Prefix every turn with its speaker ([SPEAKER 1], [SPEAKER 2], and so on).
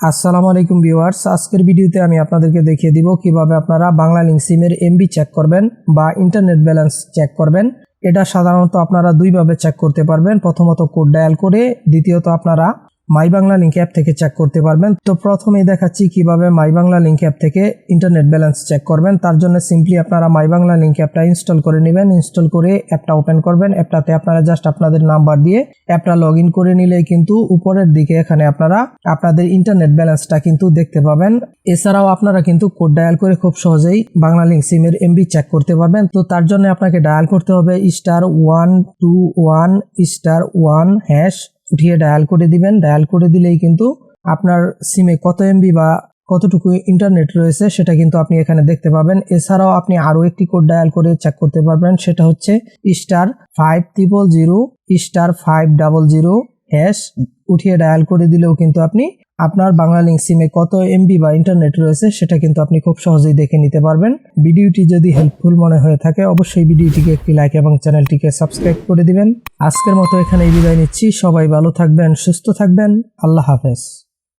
[SPEAKER 1] আসসালামু আলাইকুম ভিউয়ার্স, আজকের ভিডিওতে আমি আপনাদেরকে দেখিয়ে দিব কিভাবে আপনারা বাংলালিংক সিমের এমবি চেক করবেন বা ইন্টারনেট ব্যালেন্স চেক করবেন। এটা সাধারণত আপনারা দুইভাবে চেক করতে পারবেন। প্রথমত কোড ডায়াল করে, দ্বিতীয়ত আপনারা মাই বাংলা লিংক অ্যাপ থেকে চেক করতে পারবেন। তো প্রথমেই দেখাচ্ছি কিভাবে মাই বাংলা লিংক অ্যাপ থেকে ইন্টারনেট ব্যালেন্স চেক করবেন। তার জন্য সিম্পলি আপনারা মাই বাংলা লিংক অ্যাপটা ইনস্টল করে নেবেন। ইনস্টল করে অ্যাপটা ওপেন করবেন। অ্যাপটাতে আপনারা জাস্ট আপনাদের নাম্বার দিয়ে অ্যাপটা লগ ইন করে নিলেই কিন্তু উপরের দিকে এখানে আপনারা আপনাদের ইন্টারনেট ব্যালেন্সটা কিন্তু দেখতে পাবেন। এছাড়াও আপনারা কিন্তু কোড ডায়াল করে খুব সহজেই বাংলা লিংক সিমের এমবি চেক করতে পারবেন। তো তার জন্য আপনাকে ডায়াল করতে হবে *121*1# উঠিয়ে ডায়াল করে দিবেন। ডায়াল করে দিলেই কিন্তু আপনার সিমে কত এমবি বা কতটুকু ইন্টারনেট রয়েছে সেটা কিন্তু আপনি এখানে দেখতে পাবেন। এছাড়াও আপনি আরও একটি কোড ডায়াল করে চেক করতে পারবেন, সেটা হচ্ছে *5000*500# উঠিয়ে ডায়াল করে দিলেও কিন্তু আপনি আপনার বাংলালিংক সিমে কত এমবি বা ইন্টারনেট রয়েছে সেটা কিন্তু আপনি খুব সহজেই দেখে নিতে পারবেন। ভিডিওটি যদি হেল্পফুল মনে হয়ে থাকে অবশ্যই ভিডিওটিকে একটি লাইক এবং চ্যানেলটিকে সাবস্ক্রাইব করে দিবেন। আজকের মতো এখানেই বিদায় নিচ্ছি। সবাই ভালো থাকবেন, সুস্থ থাকবেন। আল্লাহ হাফেজ।